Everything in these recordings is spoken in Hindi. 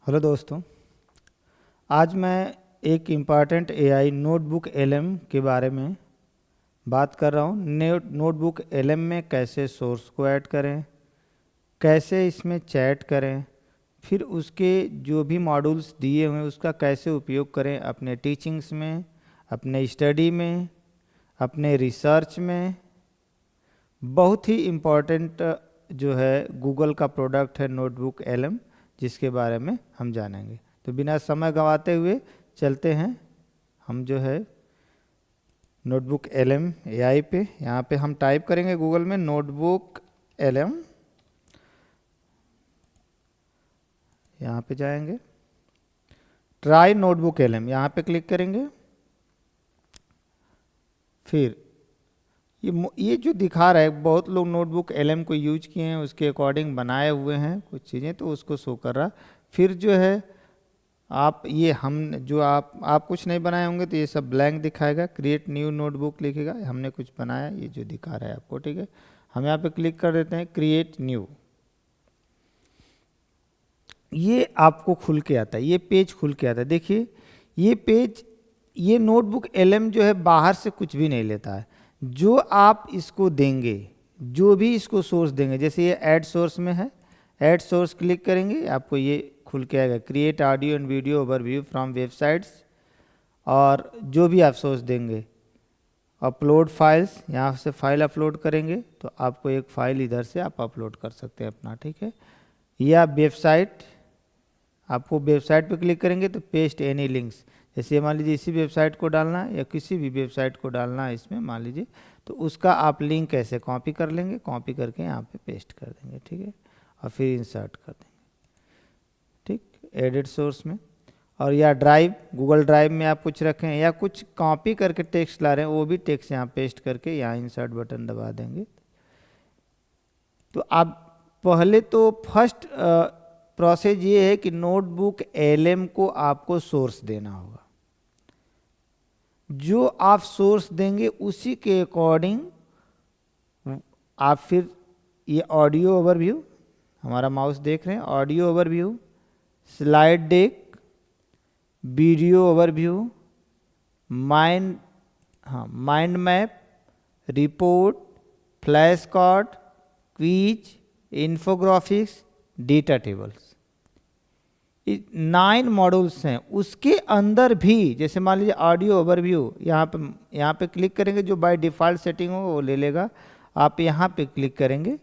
हेलो दोस्तों, आज मैं एक इम्पॉर्टेंट एआई नोटबुक एलएम के बारे में बात कर रहा हूँ। नोटबुक एलएम में कैसे सोर्स को ऐड करें, कैसे इसमें चैट करें, फिर उसके जो भी मॉड्यूल्स दिए हुए हैं उसका कैसे उपयोग करें अपने टीचिंग्स में, अपने स्टडी में, अपने रिसर्च में। बहुत ही इम्पॉर्टेंट जो है गूगल का प्रोडक्ट है नोटबुक एलएम, जिसके बारे में हम जानेंगे। तो बिना समय गंवाते हुए चलते हैं हम जो है नोटबुक एलएम एआई पे। यहाँ पे हम टाइप करेंगे गूगल में नोटबुक एलएम, यहाँ पे जाएंगे, ट्राई नोटबुक एलएम यहाँ पे क्लिक करेंगे। फिर ये जो दिखा रहा है, बहुत लोग नोटबुक एलएम को यूज किए हैं, उसके अकॉर्डिंग बनाए हुए हैं कुछ चीज़ें, तो उसको शो कर रहा। फिर जो है आप ये हम जो आप कुछ नहीं बनाए होंगे तो ये सब ब्लैंक दिखाएगा। क्रिएट न्यू नोटबुक लिखेगा, हमने कुछ बनाया, ये जो दिखा रहा है आपको, ठीक है। हम यहाँ पे क्लिक कर देते हैं क्रिएट न्यू। ये आपको खुल के आता है, ये पेज खुल के आता है। देखिए ये पेज, ये नोटबुक एलएम जो है बाहर से कुछ भी नहीं लेता है। जो आप इसको देंगे, जो भी इसको सोर्स देंगे, जैसे ये ऐड सोर्स में है, ऐड सोर्स क्लिक करेंगे आपको ये खुल के आएगा create audio and video overview from websites. और जो भी आप सोर्स देंगे, अपलोड फाइल्स, यहाँ से फाइल अपलोड करेंगे तो आपको एक फाइल इधर से आप अपलोड कर सकते हैं अपना, ठीक है। या वेबसाइट, आपको वेबसाइट पे क्लिक करेंगे तो पेस्ट एनी लिंक्स, जैसे मान लीजिए इसी वेबसाइट को डालना है या किसी भी वेबसाइट को डालना है इसमें मान लीजिए, तो उसका आप लिंक ऐसे कॉपी कर लेंगे, कॉपी करके यहाँ पे पेस्ट कर देंगे, ठीक है। और फिर इंसर्ट कर देंगे, ठीक, एडिट सोर्स में। और या ड्राइव, गूगल ड्राइव में आप कुछ रखें या कुछ कॉपी करके टेक्स्ट ला रहे हैं, वो भी टेक्स्ट यहाँ पेस्ट करके यहाँ इंसर्ट बटन दबा देंगे। तो आप पहले तो फर्स्ट प्रोसेस ये है कि नोटबुक एलएम को आपको सोर्स देना होगा। जो आप सोर्स देंगे उसी के अकॉर्डिंग आप फिर ये ऑडियो ओवरव्यू, हमारा माउस देख रहे हैं, audio overview, slide deck, video overview, mind map, report, flash card, quiz, infographics, data tables, 9 modules हैं। उसके अंदर भी जैसे मान लीजिए ऑडियो ओवरव्यू, यहाँ पे क्लिक करेंगे, जो बाय डिफ़ॉल्ट सेटिंग हो वो ले लेगा। आप यहाँ पे क्लिक करेंगे,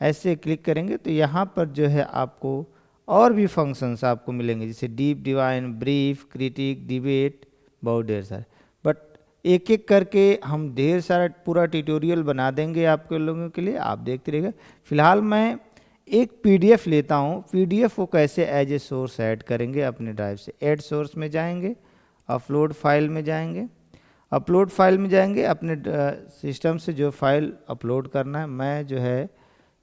ऐसे क्लिक करेंगे तो यहाँ पर जो है आपको और भी फंक्शंस आपको मिलेंगे, जैसे deep divine, brief, critic, debate, बहुत ढेर सारे। बट एक एक करके हम ढेर सारा पूरा ट्यूटोरियल बना देंगे आपके लोगों के लिए, आप देखते रहिएगा। फिलहाल मैं एक पीडीएफ लेता हूँ, पीडीएफ को कैसे एज ए सोर्स ऐड करेंगे अपने ड्राइव से। ऐड सोर्स में जाएंगे, अपलोड फाइल में जाएंगे, अपलोड फाइल में जाएंगे, अपने सिस्टम से जो फाइल अपलोड करना है। मैं जो है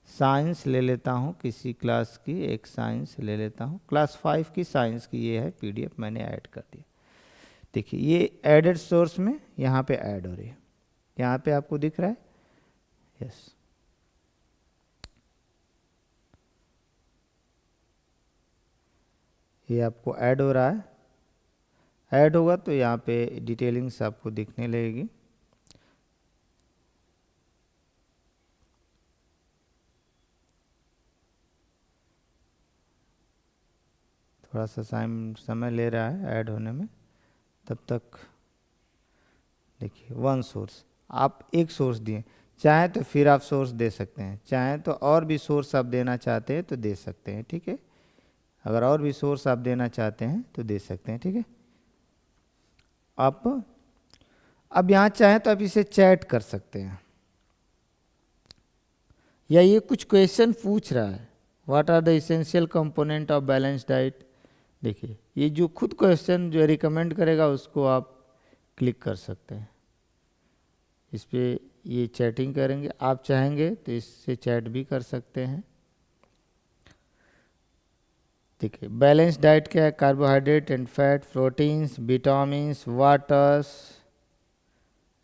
साइंस ले लेता हूँ, किसी क्लास की एक साइंस ले लेता हूँ, क्लास 5 की साइंस की ये है पीडीएफ, मैंने ऐड कर दिया। देखिए ये एडेड सोर्स में यहाँ पे ऐड हो रही है, यहाँ पे आपको दिख रहा है, यस। ये आपको ऐड हो रहा है, ऐड होगा तो यहाँ पे डिटेलिंग्स आपको दिखने लगेगी। थोड़ा सा समय ले रहा है ऐड होने में, तब तक देखिए वन सोर्स, आप एक सोर्स दिए, चाहे तो फिर आप सोर्स दे सकते हैं, चाहे तो और भी सोर्स आप देना चाहते हैं तो दे सकते हैं, ठीक है। अगर और भी सोर्स आप देना चाहते हैं तो दे सकते हैं, ठीक है। आप अब यहाँ चाहें तो आप इसे चैट कर सकते हैं, या ये कुछ क्वेश्चन पूछ रहा है, what are the essential component of balance diet. देखिए ये जो खुद क्वेश्चन जो रिकमेंड करेगा उसको आप क्लिक कर सकते हैं, इस पर ये चैटिंग करेंगे। आप चाहेंगे तो इससे चैट भी कर सकते हैं। देखिए बैलेंस डाइट क्या है, carbohydrate and fat, proteins, vitamins, waters.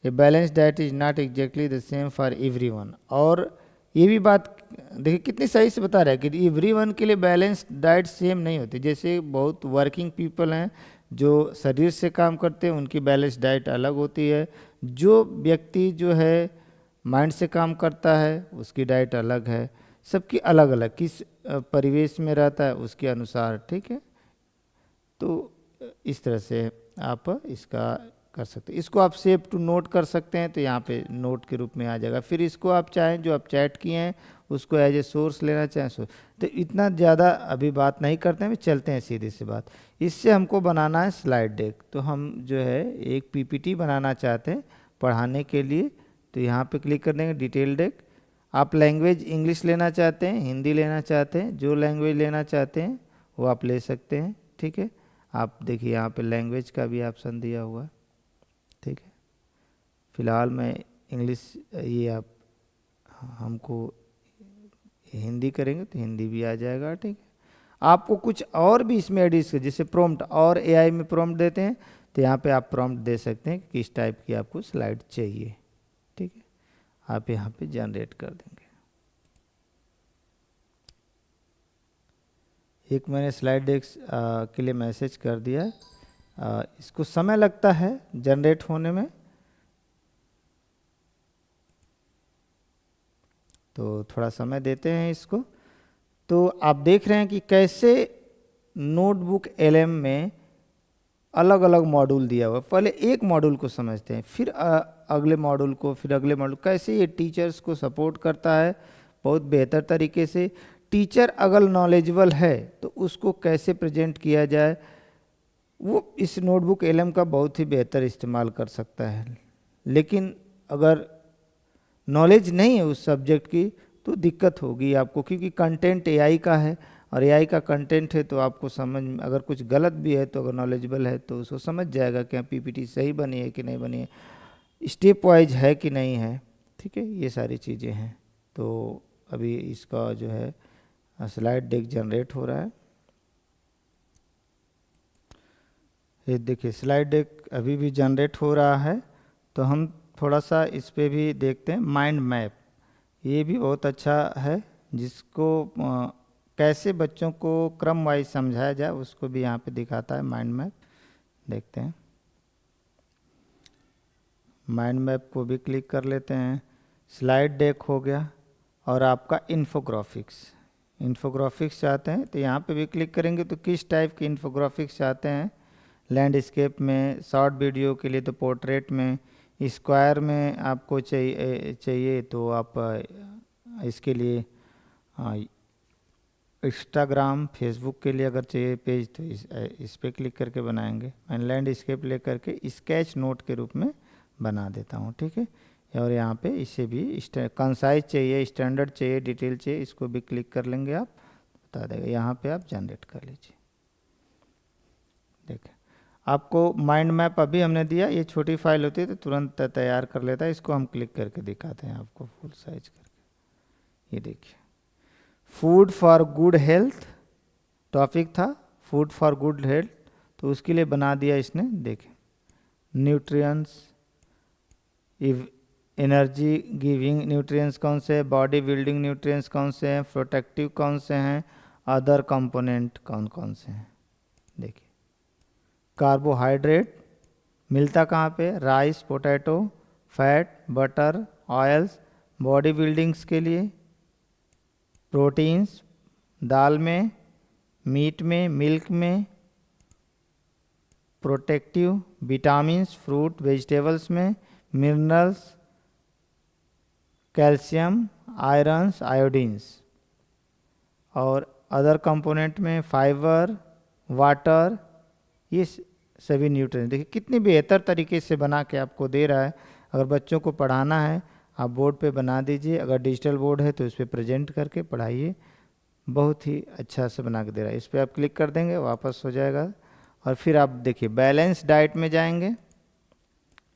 A balance diet is not exactly the same for everyone. और ये भी बात देखिए कितनी सही से बता रहा है कि एवरीवन के लिए बैलेंस डाइट सेम नहीं होती। जैसे बहुत वर्किंग पीपल हैं जो शरीर से काम करते हैं, उनकी बैलेंस डाइट अलग होती है। जो व्यक्ति जो है माइंड से काम करता है उसकी डाइट अलग है। सबकी अलग अलग, किस परिवेश में रहता है उसके अनुसार, ठीक है। तो इस तरह से आप इसका कर सकते हैं। इसको आप सेव टू नोट कर सकते हैं, तो यहाँ पे नोट के रूप में आ जाएगा। फिर इसको आप चाहें जो आप चैट किए हैं उसको एज ए सोर्स लेना चाहें तो इतना ज़्यादा अभी बात नहीं करते हैं, चलते हैं सीधी सी बात। इससे हमको बनाना है स्लाइड डेक। तो हम जो है एक पीपीटी बनाना चाहते हैं पढ़ाने के लिए, तो यहाँ पे क्लिक कर देंगे डिटेल डेक। आप लैंग्वेज इंग्लिश लेना चाहते हैं, हिंदी लेना चाहते हैं, जो लैंग्वेज लेना चाहते हैं वो आप ले सकते हैं, ठीक है। आप देखिए यहाँ पे लैंग्वेज का भी ऑप्शन दिया हुआ है, ठीक है। फ़िलहाल मैं इंग्लिश, ये आप हमको हिंदी करेंगे तो हिंदी भी आ जाएगा, ठीक है। आपको कुछ और भी इसमें एडिट, जैसे प्रॉम्प्ट और एआई में प्रॉम्प्ट देते हैं, तो यहाँ पे आप प्रॉम्प्ट दे सकते हैं कि किस टाइप की आपको स्लाइड चाहिए, ठीक है। आप यहाँ पे जनरेट कर देंगे। एक मैंने स्लाइड डेक के लिए मैसेज कर दिया। इसको समय लगता है जनरेट होने में, तो थोड़ा समय देते हैं इसको। तो आप देख रहे हैं कि कैसे नोटबुक एलएम में अलग अलग मॉड्यूल दिया हुआ है। पहले एक मॉड्यूल को समझते हैं, फिर अगले मॉड्यूल को, फिर अगले मॉड्यूल। कैसे ये टीचर्स को सपोर्ट करता है बहुत बेहतर तरीके से। टीचर अगर नॉलेजेबल है तो उसको कैसे प्रेजेंट किया जाए, वो इस नोटबुक एलएम का बहुत ही बेहतर इस्तेमाल कर सकता है। लेकिन अगर नॉलेज नहीं है उस सब्जेक्ट की तो दिक्कत होगी आपको, क्योंकि कंटेंट एआई का है और एआई का कंटेंट है, तो आपको समझ में अगर कुछ गलत भी है तो अगर नॉलेजेबल है तो उसको समझ जाएगा कि पीपीटी सही बनी है कि नहीं बनी है, स्टेप वाइज है कि नहीं है, ठीक है। ये सारी चीज़ें हैं। तो अभी इसका जो है स्लाइड डेक जनरेट हो रहा है। ये देखिए स्लाइड डेक अभी भी जनरेट हो रहा है। तो हम थोड़ा सा इस पे भी देखते हैं। माइंड मैप, ये भी बहुत अच्छा है, जिसको कैसे बच्चों को क्रम वाइज समझाया जाए उसको भी यहाँ पे दिखाता है। माइंड मैप देखते हैं। माइंड मैप को भी क्लिक कर लेते हैं। स्लाइड डेक हो गया। और आपका इन्फोग्राफिक्स चाहते हैं तो यहाँ पे भी क्लिक करेंगे तो किस टाइप की इन्फोग्राफिक्स चाहते हैं। लैंडस्केप में, शॉर्ट वीडियो के लिए तो पोर्ट्रेट में, स्क्वायर में आपको चाहिए तो आप इसके लिए इंस्टाग्राम फेसबुक के लिए अगर चाहिए पेज तो इस पे क्लिक करके बनाएंगे। मैं लैंडस्केप ले करके स्केच नोट के रूप में बना देता हूँ, ठीक है। और यहाँ पे इसे भी कंसाइज चाहिए, स्टैंडर्ड चाहिए, डिटेल चाहिए, इसको भी क्लिक कर लेंगे आप, बता देगा। यहाँ पे आप जनरेट कर लीजिए। देखिए आपको माइंड मैप अभी हमने दिया, ये छोटी फाइल होती है तो तुरंत तैयार कर लेता है। इसको हम क्लिक करके दिखाते हैं आपको फुल साइज करके। ये देखिए food for good health topic था, फूड फॉर गुड हेल्थ, तो उसके लिए बना दिया इसने। देखिए न्यूट्रिएंट्स, एनर्जी गिविंग न्यूट्रिएंट्स कौन से हैं, बॉडी बिल्डिंग न्यूट्रिएंट्स कौन से हैं, प्रोटेक्टिव कौन से हैं, अदर कंपोनेंट कौन कौन से हैं। देखिए कार्बोहाइड्रेट मिलता कहाँ पे, rice, potato, fat, butter, oils body buildings के लिए, प्रोटीन्स दाल में, मीट में, मिल्क में, प्रोटेक्टिव विटामिन्स फ्रूट वेजिटेबल्स में, मिनरल्स कैल्शियम, आयरन्स, आयोडीन्स, और अदर कंपोनेंट में फाइबर, वाटर, ये सभी न्यूट्रिएंट। देखिए कितनी बेहतर तरीके से बना के आपको दे रहा है। अगर बच्चों को पढ़ाना है आप बोर्ड पे बना दीजिए, अगर डिजिटल बोर्ड है तो उस पर प्रेजेंट करके पढ़ाइए, बहुत ही अच्छा से बना के दे रहा है। इस पर आप क्लिक कर देंगे वापस हो जाएगा। और फिर आप देखिए बैलेंस डाइट में जाएंगे,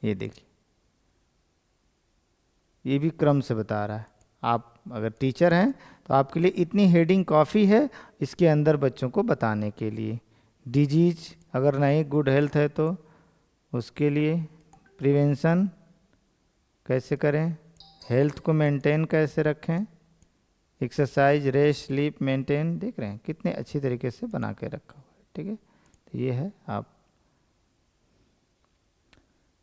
ये देखिए ये भी क्रम से बता रहा है। आप अगर टीचर हैं तो आपके लिए इतनी हेडिंग काफ़ी है इसके अंदर बच्चों को बताने के लिए। डिजीज अगर नहीं, गुड हेल्थ है तो उसके लिए, प्रिवेंशन कैसे करें, हेल्थ को मेंटेन कैसे रखें, एक्सरसाइज, रेस्ट, स्लीप, मेंटेन, देख रहे हैं कितने अच्छी तरीके से बना के रखा हुआ है। ठीक है, तो ये है।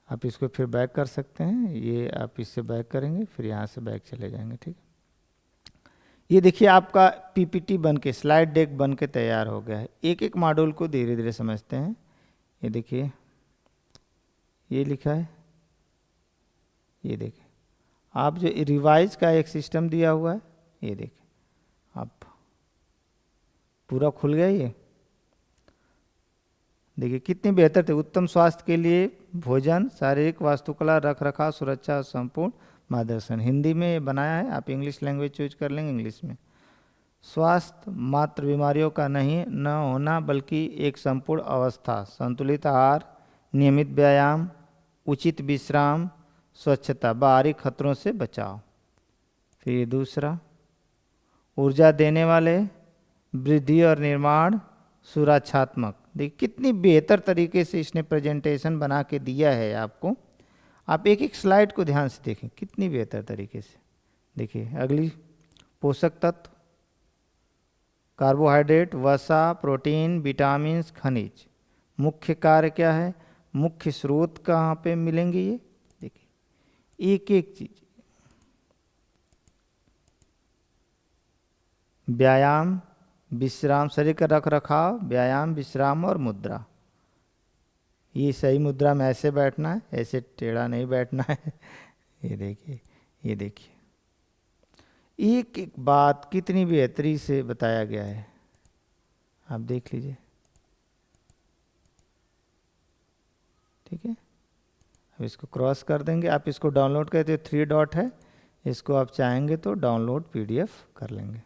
आप इसको फिर बैक कर सकते हैं, ये आप इससे बैक करेंगे, फिर यहाँ से बैक चले जाएंगे। ठीक है, ये देखिए आपका पीपीटी बन के, स्लाइड डेक बन के तैयार हो गया है। एक एक मॉड्यूल को धीरे धीरे समझते हैं। ये देखिए, ये लिखा है, ये देखिए आप जो रिवाइज का एक सिस्टम दिया हुआ है, ये देखिए आप पूरा खुल गया। ये देखिए कितनी बेहतर थे। उत्तम स्वास्थ्य के लिए भोजन, शारीरिक वास्तुकला, रख रखाव, सुरक्षा और संपूर्ण मार्गदर्शन, हिंदी में बनाया है। आप इंग्लिश लैंग्वेज चूज कर लेंगे, इंग्लिश में। स्वास्थ्य मात्र बीमारियों का नहीं न होना, बल्कि एक संपूर्ण अवस्था। संतुलित आहार, नियमित व्यायाम, उचित विश्राम, स्वच्छता, बाहरी खतरों से बचाव। फिर दूसरा, ऊर्जा देने वाले, वृद्धि और निर्माण, सुरक्षात्मक। देखिए कितनी बेहतर तरीके से इसने प्रेजेंटेशन बना के दिया है आपको। आप एक एक स्लाइड को ध्यान से देखें, कितनी बेहतर तरीके से। देखिए अगली, पोषक तत्व, कार्बोहाइड्रेट, वसा, प्रोटीन, विटामिन, खनिज। मुख्य कार्य क्या है, मुख्य स्रोत कहाँ पे मिलेंगे, ये देखिए एक एक चीज। व्यायाम, विश्राम, शरीर का रख रखाव, व्यायाम, विश्राम और मुद्रा। ये सही मुद्रा में ऐसे बैठना है, ऐसे टेढ़ा नहीं बैठना है। ये देखिए, ये देखिए एक एक बात कितनी बेहतरी से बताया गया है, आप देख लीजिए। ठीक है, अब इसको क्रॉस कर देंगे। आप इसको डाउनलोड करते, 3 डॉट है, इसको आप चाहेंगे तो डाउनलोड पीडीएफ कर लेंगे।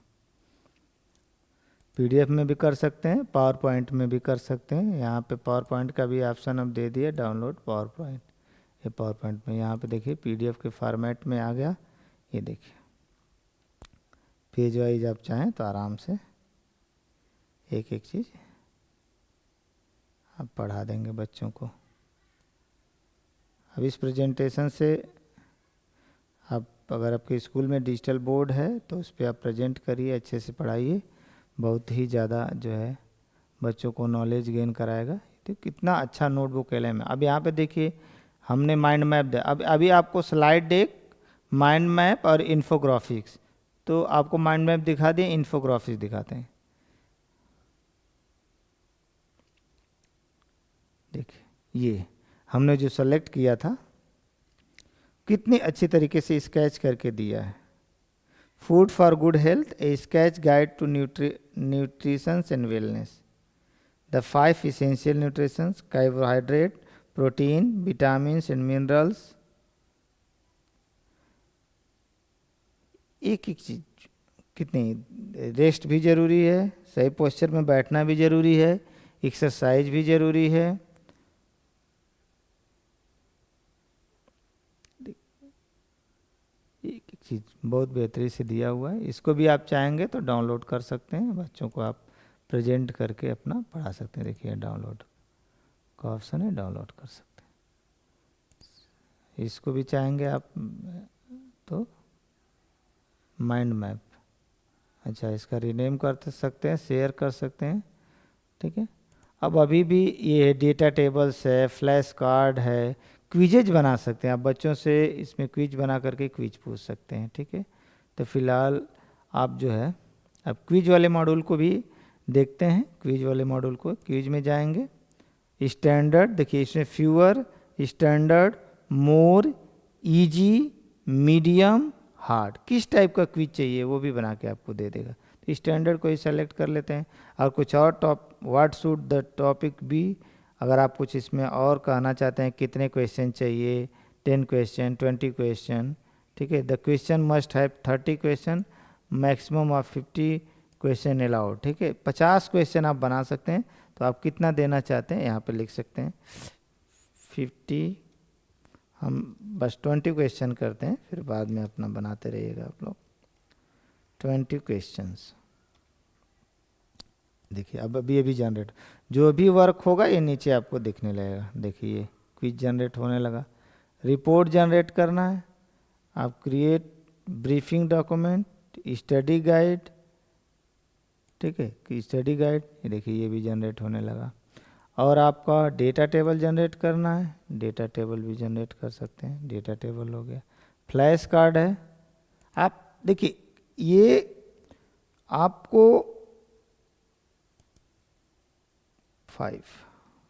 पीडीएफ में भी कर सकते हैं, पावर पॉइंट में भी कर सकते हैं। यहाँ पे पावर पॉइंट का भी ऑप्शन अब दे दिया, डाउनलोड पावर पॉइंट। ये पावर पॉइंट में यहाँ पे देखिए पीडीएफ के फॉर्मेट में आ गया। ये देखिए पेज वाइज आप चाहें तो आराम से एक एक चीज़ आप पढ़ा देंगे बच्चों को। अब इस प्रेजेंटेशन से आप, अगर आपके स्कूल में डिजिटल बोर्ड है तो उस पर आप प्रेजेंट करिए, अच्छे से पढ़ाइए। बहुत ही ज़्यादा जो है बच्चों को नॉलेज गेन कराएगा। तो कितना अच्छा नोटबुक एलएम है। अब यहाँ पे देखिए हमने माइंड मैप दिया। अब अभी आपको स्लाइड डेक, माइंड मैप और इन्फोग्राफिक्स, तो आपको माइंड मैप दिखा दें, इन्फोग्राफिक्स दिखाते हैं। देखिए ये हमने जो सेलेक्ट किया था, कितनी अच्छी तरीके से स्केच करके दिया है। Food for good health, a sketch guide to nutrition and wellness. The 5 essential nutritions, carbohydrate, protein, vitamins and minerals। एक एक चीज कितनी, रेस्ट भी जरूरी है, सही पोस्चर में बैठना भी जरूरी है, एक्सरसाइज भी जरूरी है। एक एक चीज बहुत बेहतरी से दिया हुआ है। इसको भी आप चाहेंगे तो डाउनलोड कर सकते हैं, बच्चों को आप प्रेजेंट करके अपना पढ़ा सकते हैं। देखिए डाउनलोड का ऑप्शन है, डाउनलोड कर सकते हैं। इसको भी चाहेंगे आप तो माइंड मैप, अच्छा इसका रीनेम कर सकते हैं, शेयर कर सकते हैं। ठीक है, अब अभी भी ये डेटा टेबल्स है, फ्लैश कार्ड है, क्विजेज बना सकते हैं आप बच्चों से, इसमें क्विज बना करके क्विज पूछ सकते हैं। ठीक है, तो फिलहाल आप जो है अब क्विज वाले मॉड्यूल को भी देखते हैं। क्विज वाले मॉड्यूल को, क्विज में जाएंगे, स्टैंडर्ड, देखिए इसमें फ्यूअर, स्टैंडर्ड, मोर, इजी, मीडियम, हार्ड, किस टाइप का क्विज चाहिए वो भी बना के आपको दे देगा। तो स्टैंडर्ड को ही सेलेक्ट कर लेते हैं। और कुछ और what should the topic be, अगर आप कुछ इसमें और कहना चाहते हैं कितने क्वेश्चन चाहिए, 10 क्वेश्चन, 20 क्वेश्चन। ठीक है, the question must have 30 question, maximum of 50 question allowed. ठीक है, 50 क्वेश्चन आप बना सकते हैं। तो आप कितना देना चाहते हैं यहाँ पे लिख सकते हैं 50, हम बस 20 क्वेश्चन करते हैं, फिर बाद में अपना बनाते रहिएगा आप लोग। 20 क्वेश्चंस। देखिए अब अभी जनरेट, जो भी वर्क होगा ये नीचे आपको दिखने लगेगा। देखिए ये क्विज जनरेट होने लगा। रिपोर्ट जनरेट करना है, आप create briefing document, study guide, ठीक है, कि स्टडी गाइड, ये देखिए ये भी जनरेट होने लगा। और आपका डेटा टेबल जनरेट करना है, डेटा टेबल भी जनरेट कर सकते हैं, डेटा टेबल हो गया। फ्लैश कार्ड है, आप देखिए ये आपको 5,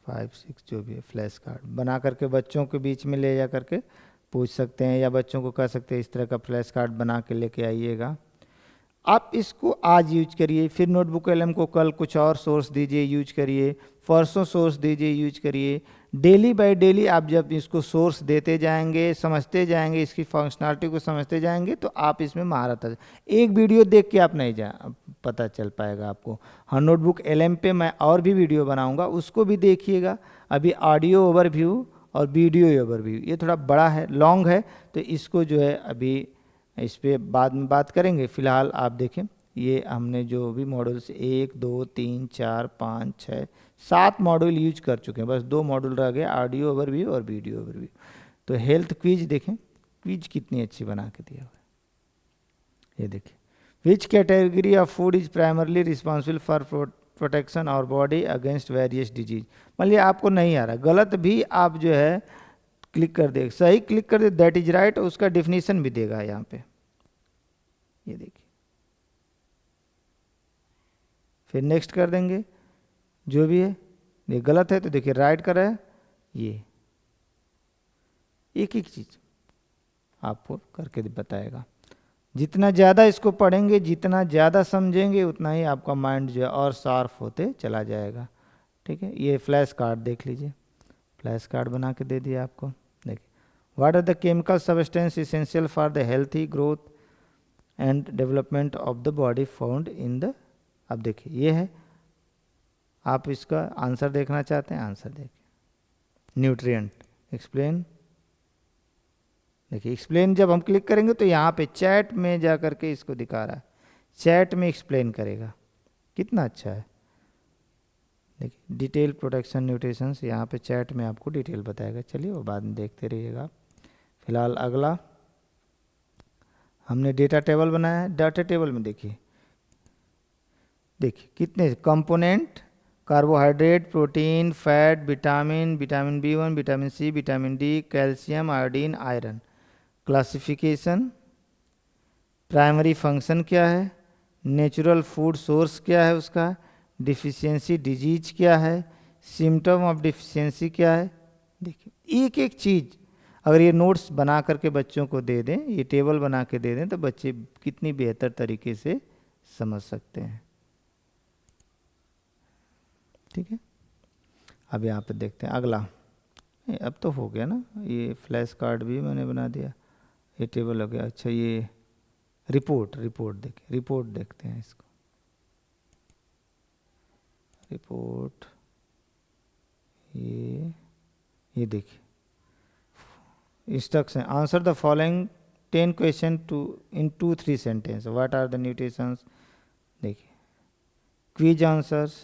6 जो भी है फ्लैश कार्ड बना करके बच्चों के बीच में ले जा करके पूछ सकते हैं, या बच्चों को कह सकते हैं इस तरह का फ्लैश कार्ड बना के लेके आइएगा। आप इसको आज यूज करिए, फिर नोटबुक एलएम को कल कुछ और सोर्स दीजिए यूज करिए, परसों सोर्स दीजिए यूज करिए। डेली बाय डेली आप जब इसको सोर्स देते जाएंगे, समझते जाएंगे, इसकी फंक्शनलिटी को समझते जाएंगे, तो आप इसमें महारत आ जाए। एक वीडियो देख के आप नहीं पता चल पाएगा आपको। हाँ, नोटबुक एलएम पे मैं और भी वीडियो बनाऊंगा, उसको भी देखिएगा। अभी ऑडियो ओवरव्यू और वीडियो ओवरव्यू ये थोड़ा बड़ा है, लॉन्ग है, तो इसको जो है अभी इस पर बाद में बात करेंगे। फिलहाल आप देखें, ये हमने जो भी मॉड्यूल्स 1 2 3 4 5 6 7 मॉड्यूल यूज कर चुके हैं, बस 2 मॉड्यूल रह गए, ऑडियो ओवरव्यू और वीडियो ओवरव्यू। तो हेल्थ क्विज देखें, क्विज कितनी अच्छी बना के दिया हुआ है, ये देखिए। Which category of food is primarily responsible for protection और बॉडी अगेंस्ट वेरियस डिजीज। मान लिया आपको नहीं आ रहा, गलत भी आप जो है क्लिक कर दे, सही क्लिक कर दे, दैट इज राइट, उसका डिफिनीशन भी देगा यहाँ पे, ये देखिए। फिर नेक्स्ट कर देंगे, जो भी है, ये गलत है तो देखिए राइट कर रहा है, ये एक एक चीज आपको करके बताएगा। जितना ज़्यादा इसको पढ़ेंगे, जितना ज़्यादा समझेंगे, उतना ही आपका माइंड जो है और शार्प होते चला जाएगा, ठीक है। ये फ्लैश कार्ड देख लीजिए, फ्लैश कार्ड बना के दे दिया आपको। देखिए, what are the chemical substance essential for the healthy growth and development of the body found in the, अब देखिए ये है, आप इसका आंसर देखना चाहते हैं, आंसर देखिए। न्यूट्रिएंट एक्सप्लेन, देखिए एक्सप्लेन जब हम क्लिक करेंगे तो यहाँ पे चैट में जा करके इसको दिखा रहा है, चैट में एक्सप्लेन करेगा, कितना अच्छा है। देखिए डिटेल प्रोटेक्शन न्यूट्रिशंस, यहाँ पे चैट में आपको डिटेल बताएगा। चलिए वो बाद में देखते रहिएगा। फिलहाल अगला हमने डेटा टेबल बनाया है। डेटा टेबल में देखिए कितने component, carbohydrate, protein, fat, vitamin, vitamin B1, vitamin C, vitamin D, calcium, iodine, iron. Classification, primary function क्या है, नेचुरल फूड सोर्स क्या है उसका, डिफिशियंसी डिजीज क्या है, सिम्टम ऑफ डिफिशियंसी क्या है। देखिए एक एक चीज़ अगर ये नोट्स बना करके बच्चों को दे दें, ये टेबल बना के दे दें, तो बच्चे कितनी बेहतर तरीके से समझ सकते हैं, ठीक है। अब यहाँ पे देखते हैं अगला, अब तो हो गया ना, ये फ्लैश कार्ड भी मैंने बना दिया, ये टेबल हो गया। अच्छा ये रिपोर्ट, रिपोर्ट देखिए, रिपोर्ट देखते हैं इसको। रिपोर्ट ये देखिए, instruction, answer the following 10 question in 2-3 sentence, what are the nutritions. देखिए क्विज आंसर्स,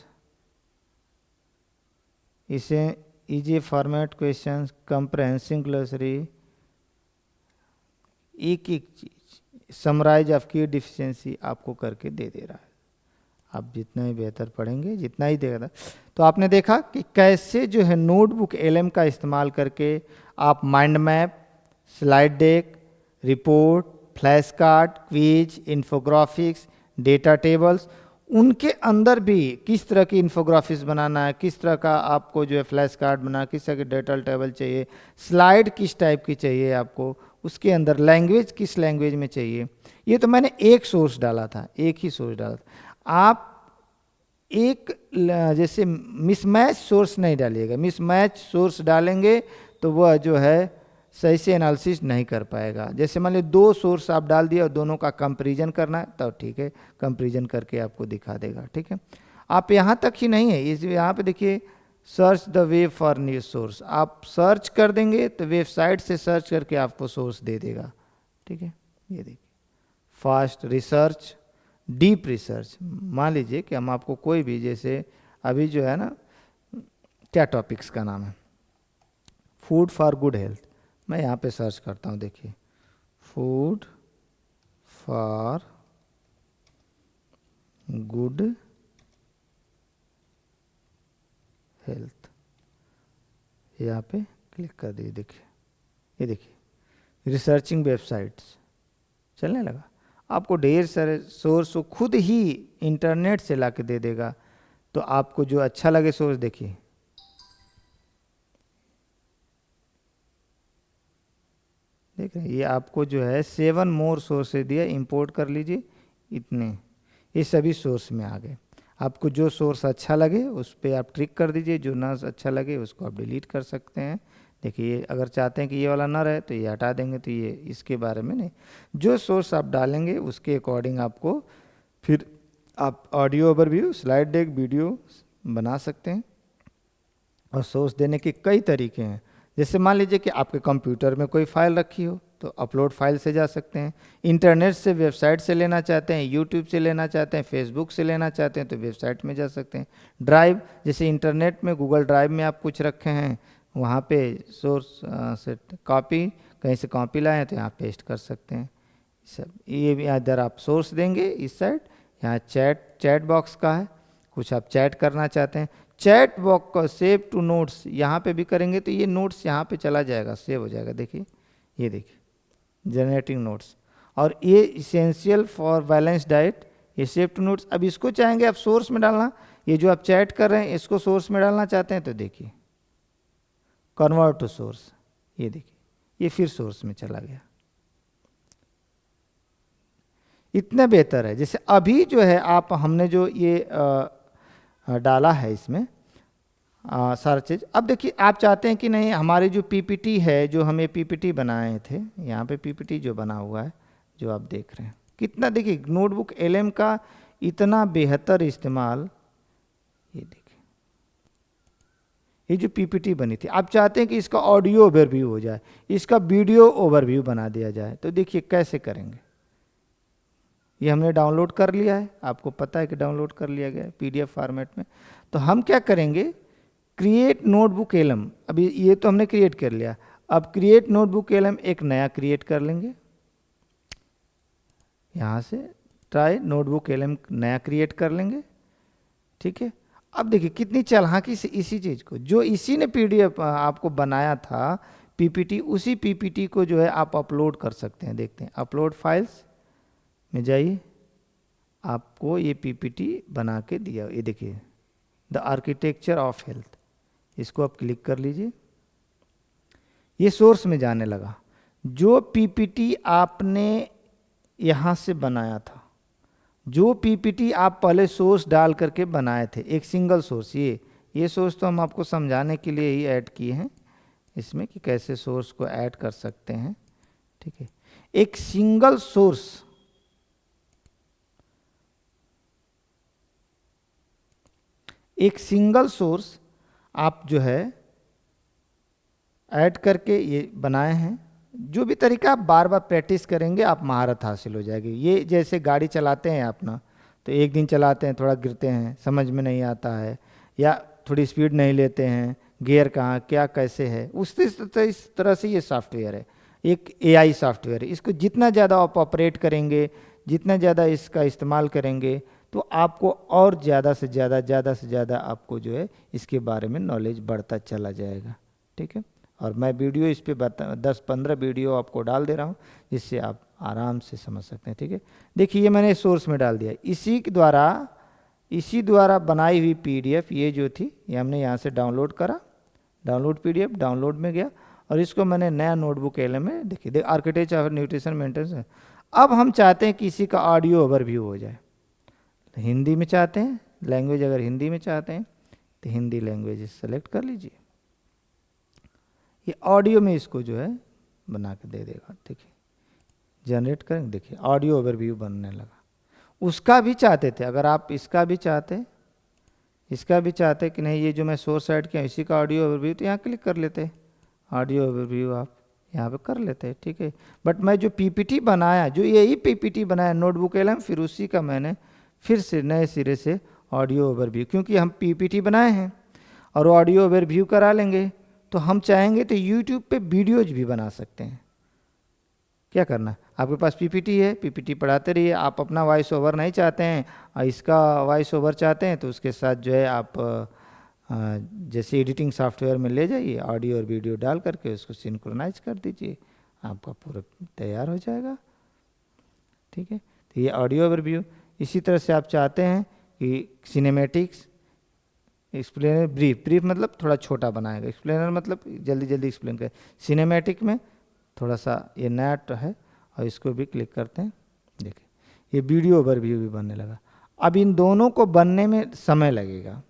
इसे easy format question, comprehensive glossary, एक एक चीज समराइज ऑफ की डिफिशियंसी आपको करके दे दे रहा है। आप जितना ही बेहतर पढ़ेंगे, जितना ही देगा। तो आपने देखा कि कैसे जो है नोटबुक एलएम का इस्तेमाल करके आप mind map, slide deck, report, flash card, quiz, infographics, data tables, उनके अंदर भी किस तरह की इन्फोग्राफिक्स बनाना है, किस तरह का आपको जो है फ्लैश कार्ड बना, किस तरह की डेटा टेबल चाहिए, स्लाइड किस टाइप की चाहिए आपको, उसके अंदर लैंग्वेज किस लैंग्वेज में चाहिए। ये तो मैंने एक सोर्स डाला था, एक ही सोर्स डाला था। आप एक जैसे मिसमैच सोर्स नहीं डालिएगा, मिसमैच सोर्स डालेंगे तो वह जो है सही से एनालिसिस नहीं कर पाएगा। जैसे मान लीजिए 2 सोर्स आप डाल दिया और दोनों का कंपैरिजन करना है, तो ठीक है, कंपैरिजन करके आपको दिखा देगा, ठीक है। आप यहाँ तक ही नहीं है, इस यहाँ पे देखिए search the web for news source, आप सर्च कर देंगे तो वेबसाइट से सर्च करके आपको सोर्स दे देगा, ठीक है। ये देखिए फास्ट रिसर्च, डीप रिसर्च, मान लीजिए कि हम आपको कोई भी, जैसे अभी जो है ना, क्या टॉपिक्स का नाम है, फूड फॉर गुड हेल्थ, मैं यहाँ पे सर्च करता हूँ। देखिए फूड फॉर गुड हेल्थ, यहाँ पे क्लिक कर दिए। देखिए, ये देखिए रिसर्चिंग वेबसाइट्स चलने लगा। आपको ढेर सारे सोर्स वो खुद ही इंटरनेट से ला के दे देगा। तो आपको जो अच्छा लगे सोर्स, देखिए देख रहे हैं, ये आपको जो है 7 मोर सोर्सेज दिया, इंपोर्ट कर लीजिए इतने, ये सभी सोर्स में आ गए। आपको जो सोर्स अच्छा लगे उस पर आप ट्रिक कर दीजिए, जो ना अच्छा लगे उसको आप डिलीट कर सकते हैं। देखिए अगर चाहते हैं कि ये वाला ना रहे तो ये हटा देंगे, तो ये इसके बारे में नहीं, जो सोर्स आप डालेंगे उसके अकॉर्डिंग आपको फिर आप audio overview, slide deck, video बना सकते हैं। और सोर्स देने के कई तरीके हैं। जैसे मान लीजिए कि आपके कंप्यूटर में कोई फाइल रखी हो तो अपलोड फाइल से जा सकते हैं। इंटरनेट से, वेबसाइट से लेना चाहते हैं, यूट्यूब से लेना चाहते हैं, फेसबुक से लेना चाहते हैं तो वेबसाइट में जा सकते हैं। ड्राइव, जैसे इंटरनेट में गूगल ड्राइव में आप कुछ रखे हैं, वहाँ पे सोर्स से कॉपी, कहीं से कॉपी लाए हैं तो यहाँ पेस्ट कर सकते हैं। सब ये भी इधर आप सोर्स देंगे इस साइड। यहाँ चैट बॉक्स का है, कुछ आप चैट करना चाहते हैं, चैट बॉक्स का सेव टू नोट्स यहाँ पे भी करेंगे तो ये नोट्स यहाँ पे चला जाएगा, सेव हो जाएगा। देखिए, ये देखिए जनरेटिंग नोट्स। और ये इसेंशियल फॉर बैलेंस डाइट, ये सेव टू नोट्स। अब इसको चाहेंगे आप सोर्स में डालना, ये जो आप चैट कर रहे हैं इसको सोर्स में डालना चाहते हैं तो देखिए कन्वर्ट टू सोर्स, ये देखिए ये फिर सोर्स में चला गया। इतना बेहतर है। जैसे अभी जो है आप, हमने जो ये डाला है इसमें सारा चीज़। अब देखिए आप चाहते हैं कि नहीं, हमारी जो पीपीटी है, जो हमें पीपीटी बनाए थे, यहाँ पे पीपीटी जो बना हुआ है जो आप देख रहे हैं, कितना देखिए नोटबुक एलएम का इतना बेहतर इस्तेमाल। ये देखिए ये जो पीपीटी बनी थी, आप चाहते हैं कि इसका ऑडियो ओवरव्यू हो जाए, इसका वीडियो ओवरव्यू बना दिया जाए, तो देखिए कैसे करेंगे। ये हमने डाउनलोड कर लिया है, आपको पता है कि डाउनलोड कर लिया गया है पीडीएफ फॉर्मेट में। तो हम क्या करेंगे, क्रिएट नोटबुक एलएम, अभी ये तो हमने क्रिएट कर लिया, अब क्रिएट नोटबुक एलएम एक नया क्रिएट कर लेंगे। यहाँ से ट्राई नोटबुक एलएम नया क्रिएट कर लेंगे, ठीक है। अब देखिए कितनी चालाकी से इसी चीज़ को, जो इसी ने पीडीएफ आपको बनाया था पीपीटी, उसी पीपीटी को जो है आप अपलोड कर सकते हैं। देखते हैं, अपलोड फाइल्स में जाइए, आपको ये पीपीटी बना के दिया। ये देखिए द आर्किटेक्चर ऑफ हेल्थ, इसको आप क्लिक कर लीजिए, ये सोर्स में जाने लगा। जो पीपीटी आपने यहाँ से बनाया था, जो पीपीटी आप पहले सोर्स डाल करके बनाए थे, एक सिंगल सोर्स, ये सोर्स तो हम आपको समझाने के लिए ही ऐड किए हैं इसमें कि कैसे सोर्स को ऐड कर सकते हैं, ठीक है। एक सिंगल सोर्स, एक सिंगल सोर्स आप जो है ऐड करके ये बनाए हैं। जो भी तरीका आप बार बार प्रैक्टिस करेंगे आप महारत हासिल हो जाएगी। ये जैसे गाड़ी चलाते हैं अपना, तो एक दिन चलाते हैं, थोड़ा गिरते हैं, समझ में नहीं आता है, या थोड़ी स्पीड नहीं लेते हैं, गियर कहाँ क्या कैसे है, इस तरह से ये सॉफ्टवेयर है, एक एआई सॉफ्टवेयर है। इसको जितना ज़्यादा आप ऑपरेट करेंगे, जितना ज़्यादा इसका इस्तेमाल करेंगे, तो आपको और ज़्यादा से ज़्यादा आपको जो है इसके बारे में नॉलेज बढ़ता चला जाएगा, ठीक है। और मैं वीडियो इस पे 10-15 वीडियो आपको डाल दे रहा हूँ, जिससे आप आराम से समझ सकते हैं, ठीक है। देखिए ये मैंने सोर्स में डाल दिया, इसी द्वारा बनाई हुई पीडीएफ ये जो थी, ये हमने यहाँ से डाउनलोड करा, डाउनलोड पीडीएफ, डाउनलोड में गया और इसको मैंने नया नोटबुक एलएम में, देखिए आर्किटेक्चर ऑफ न्यूट्रिशन मेंटेनेंस। अब हम चाहते हैं कि इसी का ऑडियो ओवरव्यू हो जाए, हिंदी में चाहते हैं, लैंग्वेज अगर हिंदी में चाहते हैं तो हिंदी लैंग्वेज सेलेक्ट कर लीजिए। ये ऑडियो में इसको जो है बना के दे देगा, ठीक है। जनरेट करेंगे, देखिए ऑडियो ओवरव्यू बनने लगा। उसका भी चाहते थे, अगर आप इसका भी चाहते, इसका भी चाहते कि नहीं ये जो मैं सोर्स ऐड किया इसी का ऑडियो ओवरव्यू, तो यहाँ क्लिक कर लेते, ऑडियो ओवरव्यू आप यहाँ पे कर लेते हैं, ठीक है। बट मैं जो पीपीटी बनाया, जो यही पीपीटी बनाया नोटबुक एलएम, फिर उसी का मैंने फिर से नए सिरे से ऑडियो ओवरव्यू, क्योंकि हम पीपीटी बनाए हैं और ऑडियो ओवरव्यू करा लेंगे, तो हम चाहेंगे तो यूट्यूब पे वीडियोज भी बना सकते हैं, क्या करना, आपके पास पीपीटी है, पीपीटी पढ़ाते रहिए। आप अपना वॉइस ओवर नहीं चाहते हैं और इसका वॉइस ओवर चाहते हैं तो उसके साथ जो है आप जैसे एडिटिंग सॉफ्टवेयर में ले जाइए, ऑडियो और वीडियो डाल करके उसको सिंक्रोनाइज कर दीजिए, आपका पूरा तैयार हो जाएगा। ठीक है, तो ये ऑडियो ओवरव्यू। इसी तरह से आप चाहते हैं कि सिनेमैटिक्स, एक्सप्लेनर, ब्रीफ, ब्रीफ मतलब थोड़ा छोटा बनाएगा, एक्सप्लेनर मतलब जल्दी जल्दी एक्सप्लेन करें। सिनेमैटिक में थोड़ा सा ये नया है और इसको भी क्लिक करते हैं, देखिए ये वीडियो ओवरव्यू भी बनने लगा। अब इन दोनों को बनने में समय लगेगा,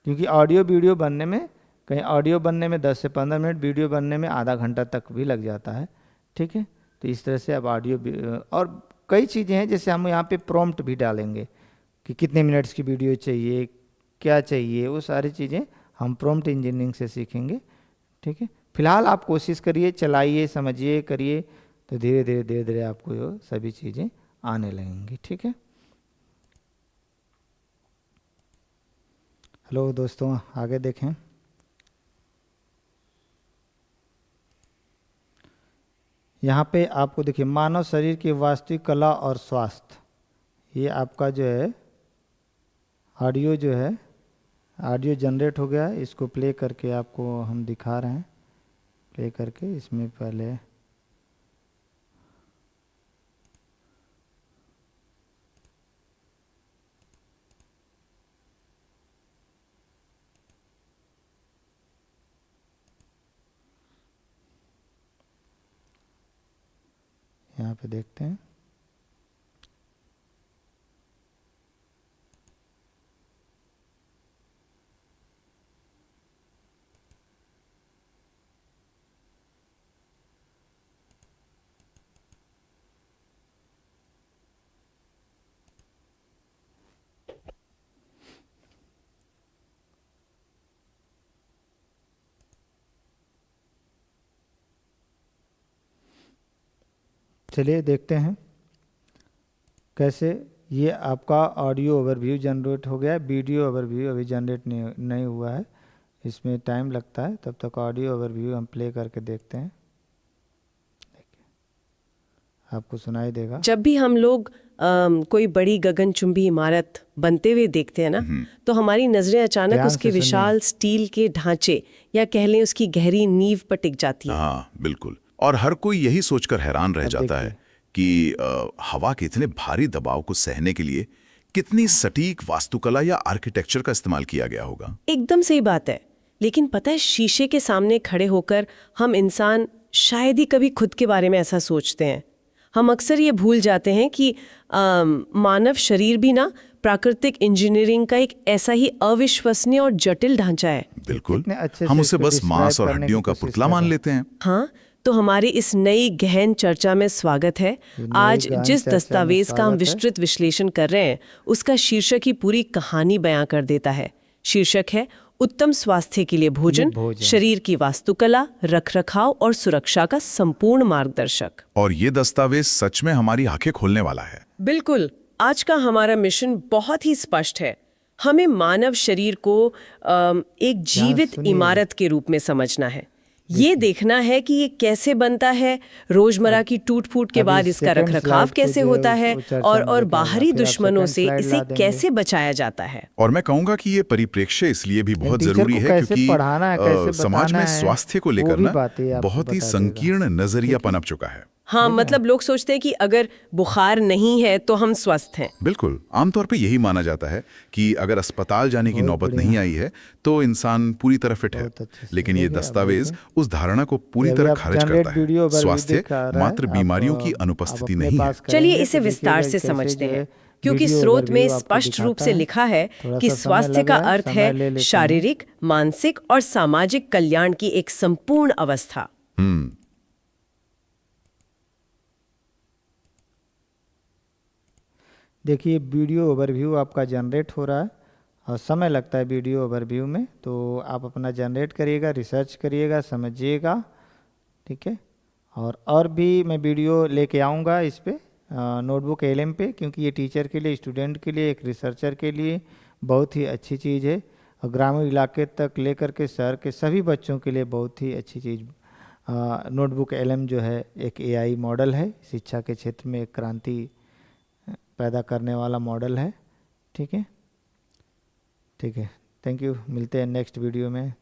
क्योंकि ऑडियो वीडियो बनने में, कहीं ऑडियो बनने में 10 से 15 मिनट, वीडियो बनने में आधा घंटा तक भी लग जाता है। ठीक है, तो इस तरह से अब ऑडियो और कई चीज़ें हैं, जैसे हम यहाँ पे प्रॉम्प्ट भी डालेंगे कि कितने मिनट्स की वीडियो चाहिए, क्या चाहिए, वो सारी चीज़ें हम प्रॉम्प्ट इंजीनियरिंग से सीखेंगे। ठीक है, फिलहाल आप कोशिश करिए, चलाइए, समझिए, करिए, तो धीरे धीरे धीरे धीरे आपको ये सभी चीज़ें आने लगेंगी। ठीक है, हेलो दोस्तों, आगे देखें। यहाँ पे आपको देखिए मानव शरीर की वास्तविक कला और स्वास्थ्य, ये आपका जो है ऑडियो जो है, ऑडियो जनरेट हो गया। इसको प्ले करके आपको हम दिखा रहे हैं, प्ले करके इसमें पहले यहाँ पे देखते हैं। चलिए देखते हैं कैसे ये आपका ऑडियो ओवरव्यू जनरेट हो गया है। वीडियो ओवरव्यू अभी जनरेट नहीं हुआ है, इसमें टाइम लगता है। तब तक ऑडियो ओवरव्यू हम प्ले करके देखते हैं, आपको सुनाई देगा। जब भी हम लोग कोई बड़ी गगनचुंबी इमारत बनते हुए देखते हैं ना, तो हमारी नजरें अचानक ध्यान उसके से सुनिए। विशाल स्टील के ढांचे या कह लें उसकी गहरी नींव पर टिक जाती है। हाँ बिल्कुल, और हर कोई यही सोचकर हैरान रह अब जाता है देखिए। कि हवा के इतने भारी दबाव को सहने के लिए कितनी सटीक वास्तुकला या आर्किटेक्चर का इस्तेमाल किया गया होगा। एकदम सही बात है, लेकिन पता है शीशे के सामने खड़े होकर हम इंसान शायद ही कभी खुद के बारे में ऐसा सोचते हैं। हम अक्सर ये भूल जाते हैं कि मानव शरीर भी ना प्राकृतिक इंजीनियरिंग का एक ऐसा ही अविश्वसनीय और जटिल ढांचा है। बिल्कुल, कितने अच्छे हम से उसे इसको बस मांस describe और करने हड्डियों की का कोशिश पुतला कर मान रहे हैं। लेते हैं। हाँ, तो हमारी इस नई गहन चर्चा में स्वागत है। नई आज गहन जिस चर्चा में दस्तावेज का हम स्वागत है। विस्तृत विश्लेषण कर रहे हैं, उसका शीर्षक ही पूरी कहानी बयां कर देता है। शीर्षक है उत्तम स्वास्थ्य के लिए भोजन, भोजन। शरीर की वास्तुकला, रखरखाव और सुरक्षा का संपूर्ण मार्गदर्शक। और ये दस्तावेज सच में हमारी आंखें खोलने वाला है। बिल्कुल, आज का हमारा मिशन बहुत ही स्पष्ट है। हमें मानव शरीर को एक जीवित सुनिए। इमारत के रूप में समझना है। ये देखना है कि ये कैसे बनता है, रोजमर्रा की टूट फूट के अभी बाद इसका second रखरखाव slide को कैसे जो है होता है वो चर्चा और में लेके बाहरी आएगा। फिर आप दुश्मनों second से slide इसे ला देंगे। कैसे बचाया जाता है। और मैं कहूंगा कि ये परिप्रेक्ष्य इसलिए भी बहुत टीचर जरूरी को है कैसे क्योंकि पढ़ाना है, कैसे समाज में बताना है, स्वास्थ्य को वो लेकर भी ना बातें आपको बहुत ही बता देगा। संकीर्ण नजरिया पनप चुका है। हाँ, मतलब लोग सोचते हैं कि अगर बुखार नहीं है तो हम स्वस्थ हैं। बिल्कुल, आमतौर पे यही माना जाता है कि अगर अस्पताल जाने की बहुत नौबत बढ़िया। नहीं आई है तो इंसान पूरी तरह फिट है। बहुत अच्छे से लेकिन ये देखिए, अब दस्तावेज देखिए। उस धारणा को पूरी ये अभी तरह आप खारिज जनरेट करता है। वीडियो ओवरव्यू स्वास्थ्य दिखा रहा है, मात्र आप- बीमारियों की आप अनुपस्थिति अपने नहीं है। पास चलिए करेंगे इसे तो विस्तार देखिएगा से कैसे समझते जो है हैं, क्योंकि वीडियो स्रोत में ओवरव्यू आपको स्पष्ट रूप दिखाता से है। लिखा है थोड़ा कि सा समय स्वास्थ्य लग का रहा है, अर्थ समय ले है लेते हैं। शारीरिक, मानसिक और सामाजिक कल्याण की एक संपूर्ण अवस्था। देखिए वीडियो ओवरव्यू आपका जनरेट हो रहा है और समय लगता है वीडियो ओवरव्यू में, तो आप अपना जनरेट करिएगा, रिसर्च करिएगा, समझिएगा। ठीक है, और भी मैं वीडियो लेके आऊँगा इस पे नोटबुक एलएम पे, क्योंकि ये टीचर के लिए, स्टूडेंट के लिए, एक रिसर्चर के लिए बहुत ही अच्छी चीज़ है और ग्रामीण इलाके तक लेकर के शहर के सभी बच्चों के लिए बहुत ही अच्छी चीज़ नोटबुक एलएम जो है एक एआई मॉडल है, शिक्षा के क्षेत्र में एक क्रांति पैदा करने वाला मॉडल है। ठीक है, ठीक है, थैंक यू। मिलते हैं नेक्स्ट वीडियो में।